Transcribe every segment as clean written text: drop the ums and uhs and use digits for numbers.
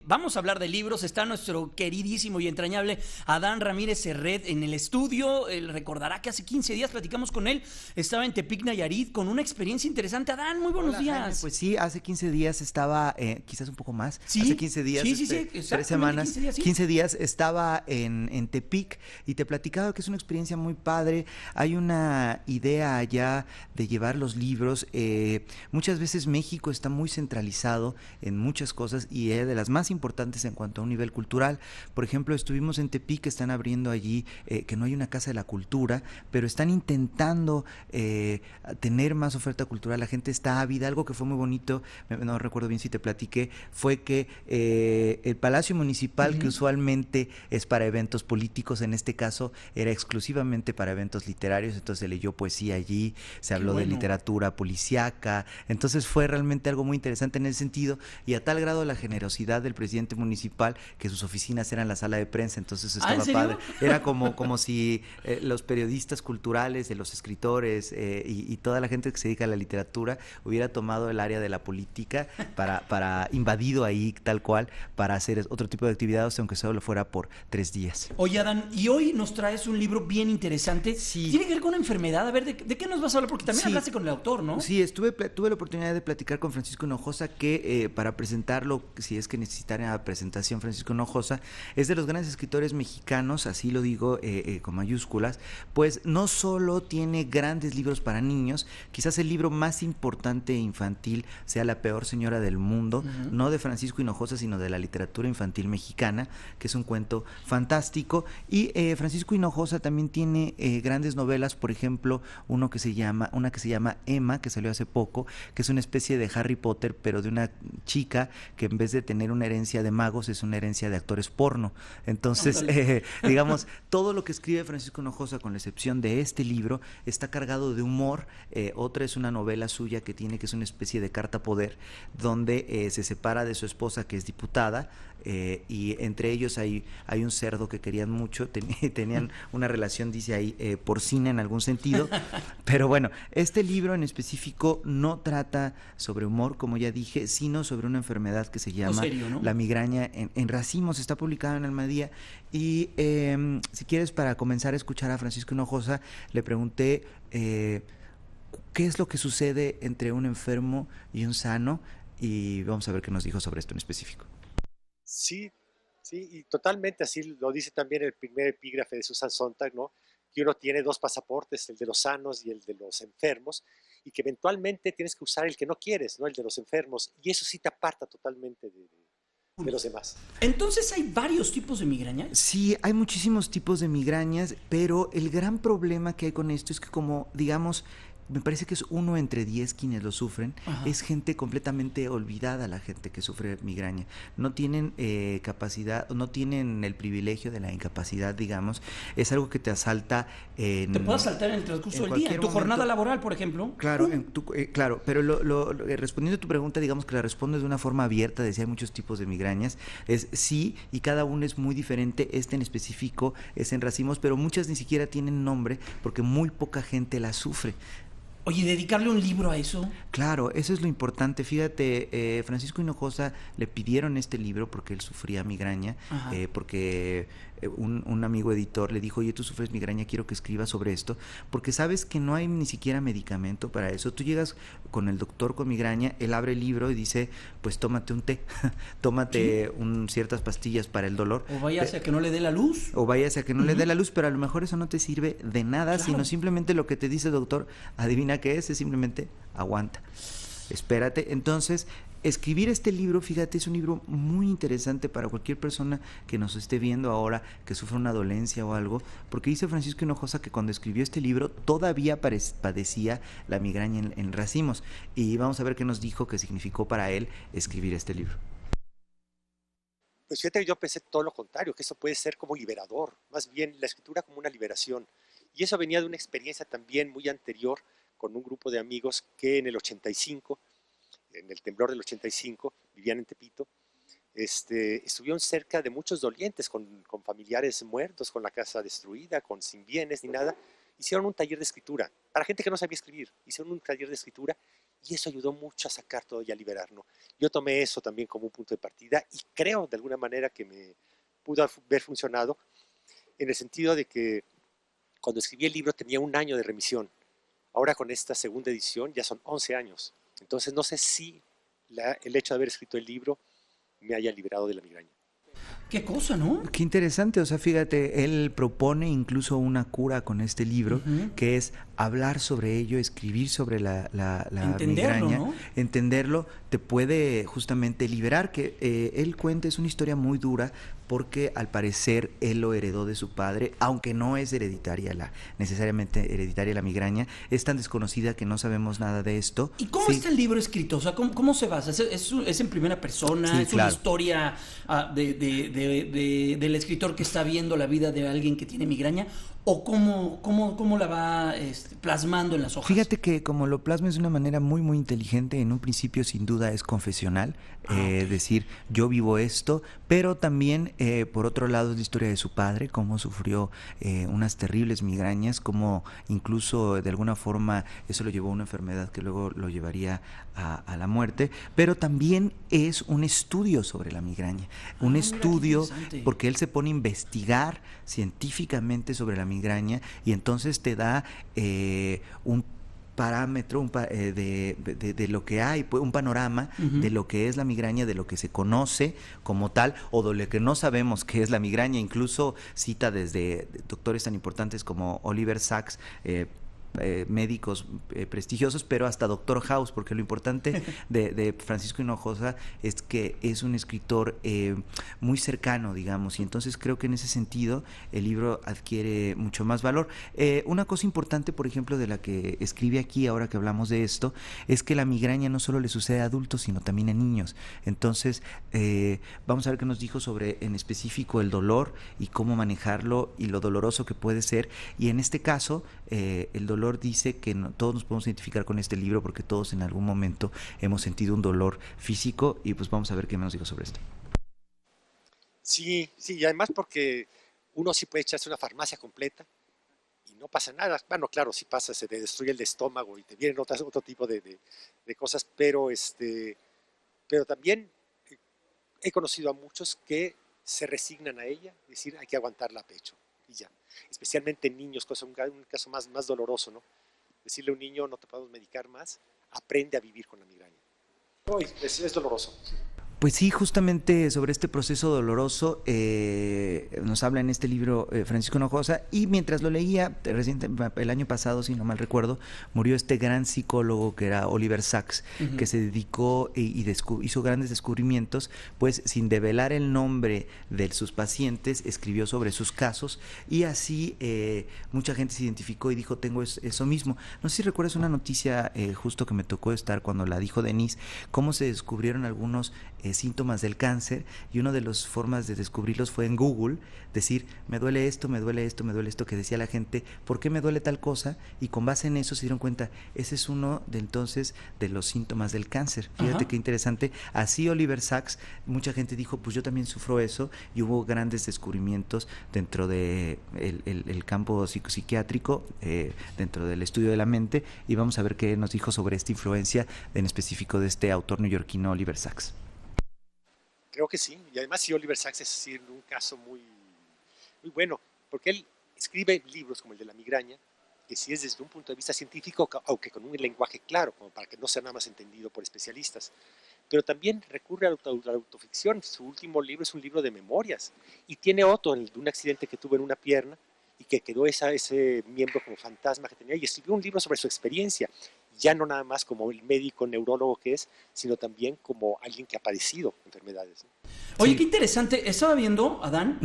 Vamos a hablar de libros, está nuestro queridísimo y entrañable Adán Ramírez Serret en el estudio. Él recordará que hace 15 días platicamos con él, estaba en Tepic, Nayarit, con una experiencia interesante. Adán, muy buenos Hola, días. Jaime, pues sí, hace 15 días estaba, quizás un poco más, Sí, hace 15 días, sí, 3 semanas, 15 días, sí. 15 días estaba en Tepic y te platicaba que es una experiencia muy padre. Hay una idea allá de llevar los libros. Muchas veces México está muy centralizado en muchas cosas y es de las más importantes en cuanto a un nivel cultural. Por ejemplo, estuvimos en Tepic, están abriendo allí, que no hay una casa de la cultura, pero están intentando tener más oferta cultural. La gente está ávida. Algo que fue muy bonito, no recuerdo bien si te platiqué, fue que el Palacio Municipal, que usualmente es para eventos políticos, en este caso era exclusivamente para eventos literarios. Entonces se leyó poesía allí, se habló de literatura policíaca. Entonces fue realmente algo muy interesante en ese sentido, y a tal grado la generosidad del presidente municipal que sus oficinas eran la sala de prensa. Entonces ¿Ah, en estaba serio? padre. Era como si los periodistas culturales, los escritores y toda la gente que se dedica a la literatura hubiera tomado el área de la política para invadido ahí tal cual, para hacer otro tipo de actividades, aunque solo fuera por 3 días. Oye, Adán, y hoy nos traes un libro bien interesante. Sí. Tiene que ver con una enfermedad. A ver, ¿de qué nos vas a hablar? Porque también Sí. hablaste con el autor, ¿no? Sí, tuve la oportunidad de platicar con Francisco Hinojosa, que para presentarlo, si es que necesitara presentación, Francisco Hinojosa es de los grandes escritores mexicanos, así lo digo con mayúsculas. Pues no solo tiene grandes libros para niños, quizás el libro más importante infantil sea La peor señora del mundo, no de Francisco Hinojosa, sino de la literatura infantil mexicana, que es un cuento fantástico. Y Francisco Hinojosa también tiene grandes novelas, por ejemplo, una que se llama Emma, que salió hace poco, que es una especie de Harry Potter, pero de una chica que en vez de tener una herencia de magos, es una herencia de actores porno. Entonces, digamos, todo lo que escribe Francisco Hinojosa, con la excepción de este libro, está cargado de humor. Otra es una novela suya que es una especie de carta poder, donde se separa de su esposa, que es diputada, y entre ellos hay un cerdo que querían mucho, tenían una relación, dice ahí, porcina en algún sentido. Pero bueno, este libro en específico no trata sobre humor, como ya dije, sino sobre una enfermedad que se llama serio, ¿no? la migraña en racimos. Está publicado en Almadía. Y si quieres, para comenzar a escuchar a Francisco Hinojosa, le pregunté qué es lo que sucede entre un enfermo y un sano, y vamos a ver qué nos dijo sobre esto en específico. Sí, sí, y totalmente así lo dice también el primer epígrafe de Susan Sontag, ¿no? Que uno tiene dos pasaportes, el de los sanos y el de los enfermos, y que eventualmente tienes que usar el que no quieres, ¿no? El de los enfermos, y eso sí te aparta totalmente de los demás. Entonces, ¿hay varios tipos de migraña? Sí, hay muchísimos tipos de migrañas, pero el gran problema que hay con esto es que, como digamos, me parece que es 1 entre 10 quienes lo sufren. Ajá. Es gente completamente olvidada, la gente que sufre migraña. No tienen capacidad, no tienen el privilegio de la incapacidad, digamos. Es algo que te asalta te puede asaltar en el transcurso del día, en tu jornada laboral, por ejemplo. Claro, claro, pero respondiendo a tu pregunta, digamos que la respondo de una forma abierta. Decía, hay muchos tipos de migrañas. Es sí, y cada uno es muy diferente. Este en específico es en racimos, pero muchas ni siquiera tienen nombre porque muy poca gente la sufre. Oye, ¿dedicarle un libro a eso? Claro, eso es lo importante. Fíjate, Francisco Hinojosa le pidieron este libro porque él sufría migraña, porque un amigo editor le dijo, oye, tú sufres migraña, quiero que escribas sobre esto, porque sabes que no hay ni siquiera medicamento para eso. Tú llegas con el doctor con migraña, él abre el libro y dice, pues tómate un té, tómate ciertas pastillas para el dolor. O váyase a que no le dé la luz. O váyase a que no le dé la luz, pero a lo mejor eso no te sirve de nada, sino simplemente lo que te dice el doctor, adivina qué es simplemente aguanta, espérate. Entonces, escribir este libro, fíjate, es un libro muy interesante para cualquier persona que nos esté viendo ahora, que sufra una dolencia o algo, porque dice Francisco Hinojosa que cuando escribió este libro todavía padecía la migraña en racimos, y vamos a ver qué nos dijo que significó para él escribir este libro. Pues fíjate que yo pensé todo lo contrario, que eso puede ser como liberador, más bien la escritura como una liberación, y eso venía de una experiencia también muy anterior con un grupo de amigos que en el 85, en el temblor del 85, vivían en Tepito, estuvieron cerca de muchos dolientes, con familiares muertos, con la casa destruida, sin bienes ni nada. Hicieron un taller de escritura, para gente que no sabía escribir, hicieron un taller de escritura Y eso ayudó mucho a sacar todo y a liberar, ¿no? Yo tomé eso también como un punto de partida y creo de alguna manera que me pudo haber funcionado en el sentido de que cuando escribí el libro tenía 1 año de remisión. Ahora con esta segunda edición ya son 11 años. Entonces no sé si el hecho de haber escrito el libro me haya liberado de la migraña. Qué cosa, ¿no? Qué interesante, o sea, fíjate, él propone incluso una cura con este libro, que es hablar sobre ello, escribir sobre la Entenderlo, migraña, ¿no? entenderlo, te puede justamente liberar, que él cuenta, es una historia muy dura, porque al parecer él lo heredó de su padre, aunque no es necesariamente hereditaria la migraña, es tan desconocida que no sabemos nada de esto. ¿Y cómo está el libro escrito? O sea, ¿cómo se basa? ¿Es en primera persona? Sí, ¿Es claro. una historia del escritor que está viendo la vida de alguien que tiene migraña? ¿O cómo la va plasmando en las hojas? Fíjate que como lo plasma es de una manera muy muy inteligente, en un principio sin duda es confesional, Okay. decir yo vivo esto, pero también por otro lado es la historia de su padre, cómo sufrió unas terribles migrañas, cómo incluso de alguna forma eso lo llevó a una enfermedad que luego lo llevaría a la muerte, pero también es un estudio sobre la migraña, un Mira, qué estudio interesante. porque él se pone a investigar científicamente sobre la migraña y entonces te da un parámetro de lo que hay, un panorama de lo que es la migraña, de lo que se conoce como tal o de lo que no sabemos que es la migraña. Incluso cita desde doctores tan importantes como Oliver Sacks, médicos prestigiosos, pero hasta Doctor House, porque lo importante de Francisco Hinojosa es que es un escritor muy cercano, digamos, y entonces creo que en ese sentido el libro adquiere mucho más valor. Una cosa importante, por ejemplo, de la que escribe aquí, ahora que hablamos de esto, es que la migraña no solo le sucede a adultos, sino también a niños. Entonces, vamos a ver qué nos dijo sobre, en específico, el dolor y cómo manejarlo y lo doloroso que puede ser. Y en este caso, el dolor dice que todos nos podemos identificar con este libro porque todos en algún momento hemos sentido un dolor físico y pues vamos a ver qué nos dijo sobre esto. Sí, y además porque uno sí puede echarse una farmacia completa y no pasa nada. Bueno, claro, si pasa, se te destruye el estómago y te vienen otro tipo de cosas, pero también he conocido a muchos que se resignan a ella, es decir, hay que aguantarla a pecho y ya. Especialmente en niños, cosa un caso más doloroso, ¿no? Decirle a un niño, no te podemos medicar más, aprende a vivir con la migraña. Uy, es doloroso. Pues sí, justamente sobre este proceso doloroso nos habla en este libro Francisco Hinojosa, y mientras lo leía, el año pasado, si no mal recuerdo, murió este gran psicólogo que era Oliver Sacks, que se dedicó y hizo grandes descubrimientos, pues sin develar el nombre de sus pacientes, escribió sobre sus casos, y así mucha gente se identificó y dijo, tengo eso mismo. No sé si recuerdas una noticia justo que me tocó estar cuando la dijo Denise, cómo se descubrieron algunos síntomas del cáncer, y una de las formas de descubrirlos fue en Google, decir, me duele esto, me duele esto, me duele esto, que decía la gente, ¿por qué me duele tal cosa? Y con base en eso se dieron cuenta, ese es uno de entonces de los síntomas del cáncer. Fíjate qué interesante. Así Oliver Sacks, mucha gente dijo, pues yo también sufro eso, y hubo grandes descubrimientos dentro de el campo psiquiátrico, dentro del estudio de la mente, y vamos a ver qué nos dijo sobre esta influencia en específico de este autor neoyorquino Oliver Sacks. Creo que sí, y además sí, Oliver Sacks es un caso muy bueno, porque él escribe libros como el de la migraña, que sí es desde un punto de vista científico, aunque con un lenguaje claro, como para que no sea nada más entendido por especialistas, pero también recurre a la autoficción. Su último libro es un libro de memorias, y tiene otro de un accidente que tuvo en una pierna, y que quedó ese miembro como fantasma que tenía, y escribió un libro sobre su experiencia, ya no nada más como el médico neurólogo que es, sino también como alguien que ha padecido enfermedades, ¿no? Oye, Sí. qué interesante. Estaba viendo, Adán,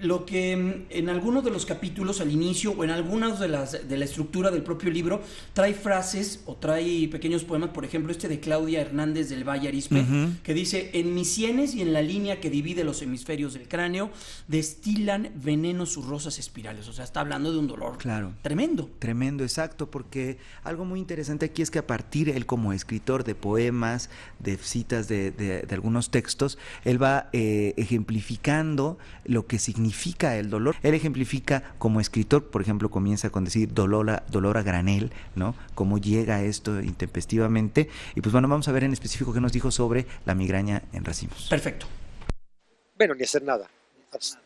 lo que en algunos de los capítulos al inicio o en algunas de la estructura del propio libro trae frases o trae pequeños poemas, por ejemplo, este de Claudia Hernández del Valle Arizpe, que dice, en mis sienes y en la línea que divide los hemisferios del cráneo, destilan veneno sus rosas espirales. O sea, está hablando de un dolor Claro. tremendo. Tremendo, exacto, porque algo muy interesante interesante aquí es que a partir, él como escritor de poemas, de citas de algunos textos, él va ejemplificando lo que significa el dolor. Él ejemplifica como escritor, por ejemplo, comienza con decir dolor a granel, ¿no? Cómo llega esto intempestivamente. Y pues bueno, vamos a ver en específico qué nos dijo sobre la migraña en racimos. Perfecto. Bueno, ni hacer nada.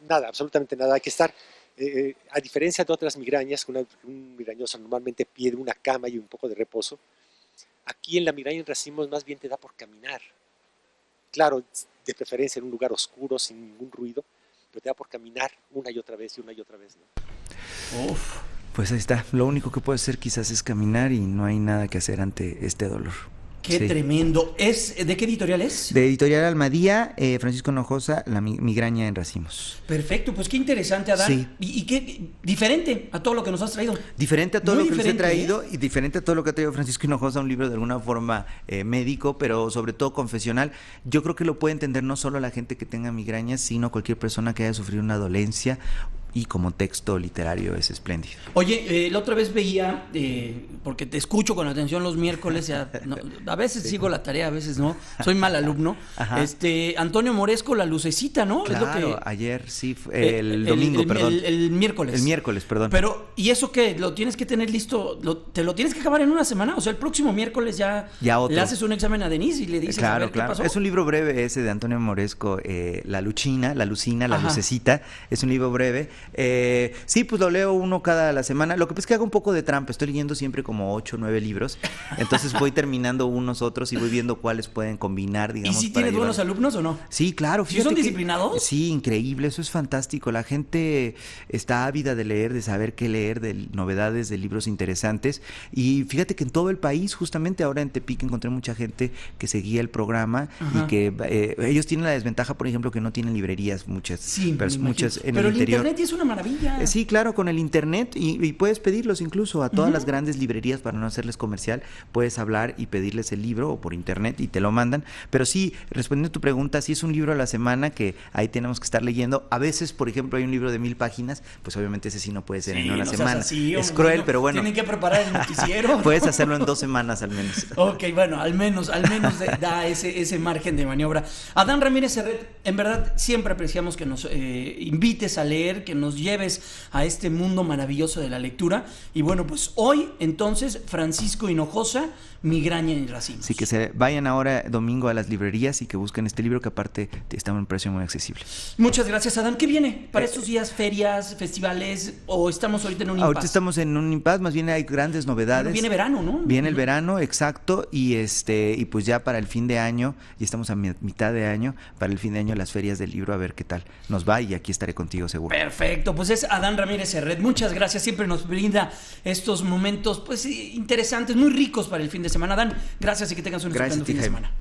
Nada, absolutamente nada. Hay que estar, a diferencia de otras migrañas, un migrañoso normalmente pide una cama y un poco de reposo. Aquí en la migraña en racimos más bien te da por caminar. Claro, de preferencia en un lugar oscuro, sin ningún ruido, pero te da por caminar una y otra vez, ¿no? Uf. Pues ahí está. Lo único que puede hacer quizás es caminar y no hay nada que hacer ante este dolor. Qué tremendo. ¿De qué editorial es? De Editorial Almadía, Francisco Hinojosa, La migraña en racimos. Perfecto, pues qué interesante, Adán. Sí. Y qué diferente a todo lo que nos has traído. Diferente a todo Muy lo que les he diferente, traído y diferente a todo lo que ha traído Francisco Hinojosa, un libro de alguna forma médico, pero sobre todo confesional. Yo creo que lo puede entender no solo la gente que tenga migrañas, sino cualquier persona que haya sufrido una dolencia, y como texto literario es espléndido. Oye, la otra vez veía, porque te escucho con atención los miércoles, a veces sigo la tarea, a veces no, soy mal alumno. Ajá. Antonio Moresco, La Lucecita, ¿no? Claro, es lo que, ayer sí, el domingo, perdón. El miércoles. El miércoles, perdón. Pero, ¿y eso qué? ¿Lo tienes que tener listo? ¿Te lo tienes que acabar en una semana? O sea, el próximo miércoles ya otro. le haces un examen a Denise y le dices, claro, a ver, ¿qué pasó? Es un libro breve ese de Antonio Moresco, La Lucina, La Lucecita, es un libro breve. Sí, pues lo leo uno cada semana. Lo que pasa es que hago un poco de trampa. Estoy leyendo siempre como 8 o 9 libros. Entonces voy terminando unos otros y voy viendo cuáles pueden combinar, digamos. ¿Y si tienes buenos alumnos o no? Sí, claro. ¿Sí son disciplinados? Sí, increíble. Eso es fantástico. La gente está ávida de leer, de saber qué leer, de novedades, de libros interesantes. Y fíjate que en todo el país, justamente ahora en Tepic, encontré mucha gente que seguía el programa. Ajá. Y que ellos tienen la desventaja, por ejemplo, que no tienen librerías muchas. Sí, pero muchas en pero el interior. Internet es una maravilla. Sí, claro, con el internet y puedes pedirlos incluso a todas las grandes librerías, para no hacerles comercial, puedes hablar y pedirles el libro o por internet y te lo mandan. Pero sí, respondiendo a tu pregunta, sí es un libro a la semana que ahí tenemos que estar leyendo. A veces, por ejemplo, hay un libro de 1000 páginas, pues obviamente ese sí no puede ser en una semana. Así, es cruel, pero bueno. Tienen que preparar el noticiero. Puedes hacerlo en 2 semanas al menos. Ok, bueno, al menos da ese margen de maniobra. Adán Ramírez Serret, en verdad siempre apreciamos que nos invites a leer, que nos lleves a este mundo maravilloso de la lectura. Y bueno, pues hoy entonces Francisco Hinojosa, Migraña en racimos. Sí, que se vayan ahora domingo a las librerías y que busquen este libro, que aparte está a un precio muy accesible. Muchas gracias, Adán. ¿Qué viene para estos días? ¿Ferias, festivales o estamos ahorita en un impasse? Ahorita estamos en un impasse, más bien hay grandes novedades. Bueno, viene verano, ¿no? Viene el verano, exacto, y pues ya para el fin de año, y estamos a mitad de año, para el fin de año las ferias del libro, a ver qué tal nos va, y aquí estaré contigo seguro. Perfecto, pues es Adán Ramírez Serret. Muchas gracias, siempre nos brinda estos momentos pues interesantes, muy ricos para el fin de semana. Adán, gracias y que tengas un estupendo fin de semana.